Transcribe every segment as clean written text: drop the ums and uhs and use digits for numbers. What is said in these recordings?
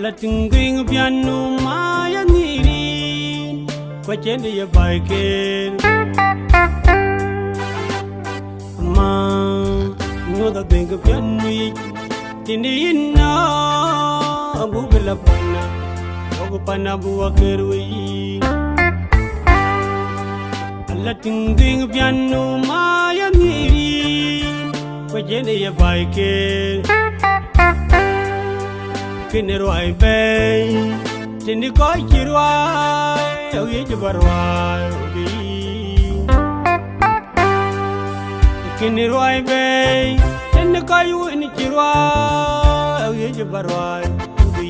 letting bring piano my need question the bike ma no da bring piano in the inna bugla pana ogupana buakerwi letting bring piano my need question the bike Kinero ai bay, tindi koi kirwai, au ye barwai ubi. Kinero ai bay, tindi koi wini kirwai, au ye barwai ubi.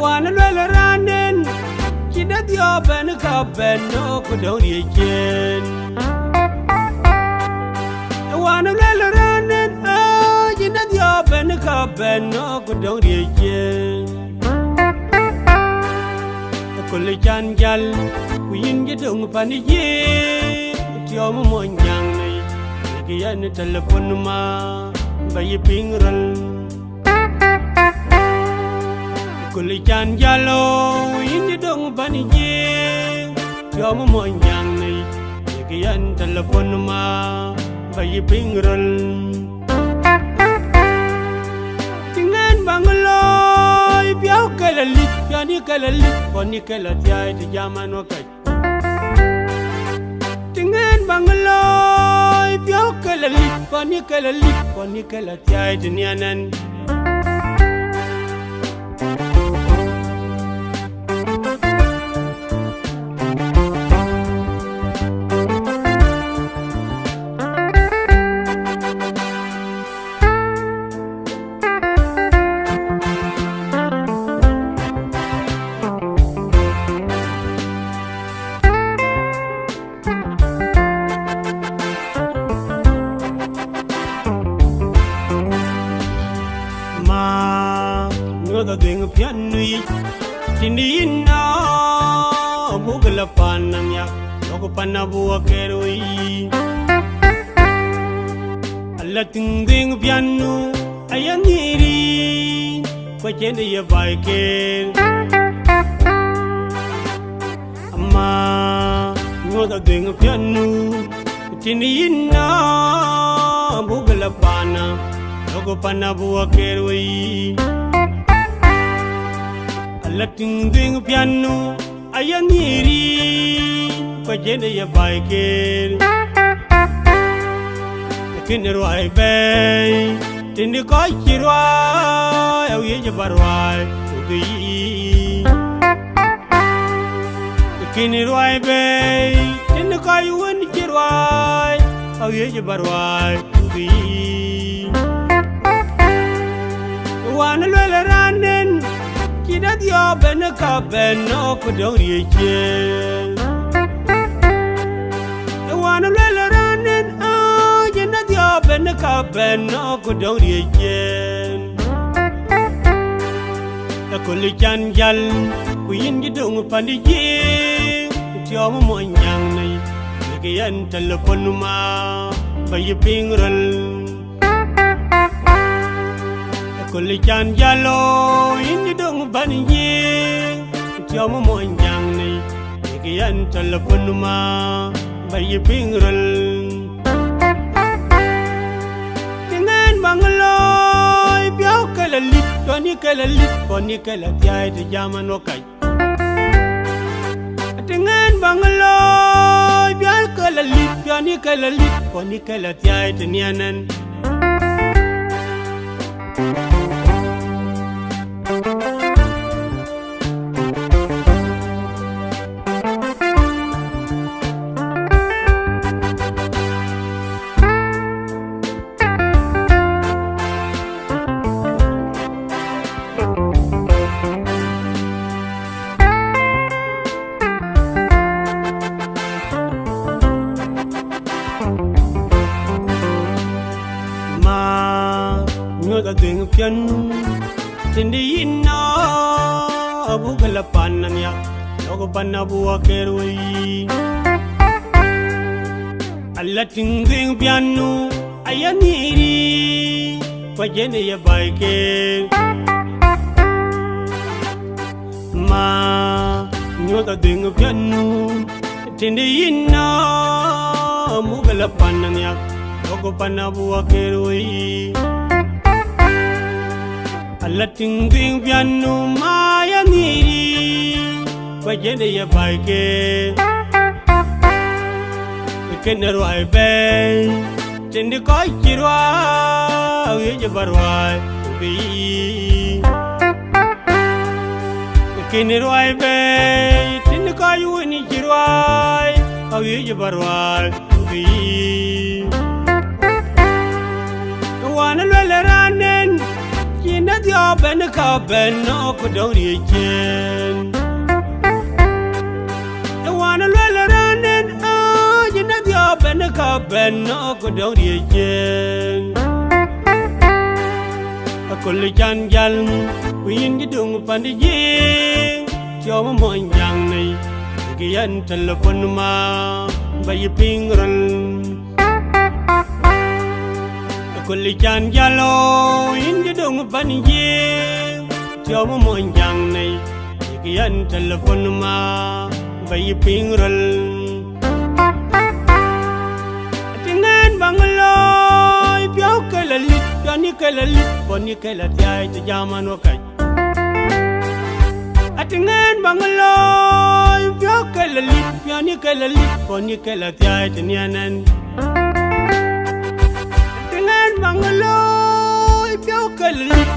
Wana lwela ranen, kida diyo ben ka ben no kudori jen. Wana lwela ranen, Jina diya ben ka ben no kudong riyen Kuli jan jal kuyin jidong paniye Tiyo mo monyang nay Nagiyan telepon ma bayi pingral Kuli jan jalo kuyin jidong paniye Tiyo mo monyang nay Nagiyan telepon ma bayi pingral Bangaloy, piao kalalit, piani kalalit, poni kalatay di jaman wakay. Tingin bangaloy, piao kalalit, poni kalatay di niyanan. Da ding pianui tindi inna bugla panam ya logo panabu akerui alla ding pianu ayaniri kwachende ya baike amma da ding pianu tindi inna bugla panam logo panabu akerui Letting ding piano ayaniri kwajende ya baike Kinero ai bay tindi koi kirwai au ye barwai ugi Kinero ai bay tindi koi wani kirwai au ye barwai ugi Wana lwela ranen Kida diyo ben ka ben no kudong riyen Wana lwela ranen Jina diyo ben ka ben no kudong riyen Kuli chan jal kuyin gidong pandiye Tiyo mo monyang nay Nagiyan telepon ma bayi pingral Kuli chan jalo indi dong baniye Tiyo mo monyang nay Nagiyan telepon ma bayi pingral Tingin bangaloy piao kalalit Poni kalatay di jaman wakay Tingin bangaloy piao kalalit Poni kalatay di niyanan Da ding piano tindi inna bugla panam ya logo panabu akerui alla ting piano ayaniri jene ya baike ma nyoda ding pianu tindi inna mugala panang yak ogo panabu akeroi alla ting ding pianu maya niri jene ya baike kenero ai bay tindi ko kirwa ye barwa bi kenero ai bay tindi ko yuni kirwa ye barwa bi wana lele ranen kina dio ben ka ben no ko dori chen wana lele ranen ben ka ben no ko dori chen akol chan jal win gi dung pandi ji tiom mo yang nei gi yan telephone ma bay ping ron akol chan jalo win gi dung pandi ji tiom mo yang nei gi yan telephone ma bay ping ron Bangaloy pyo kelalit yani kelalit poni kelat yai te jaman wakai atingan bangaloy pyo kelalit yani kelalit poni kelat yai te nianan atingan bangaloy pyo kelalit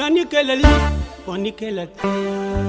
yani kelalit poni kelat yai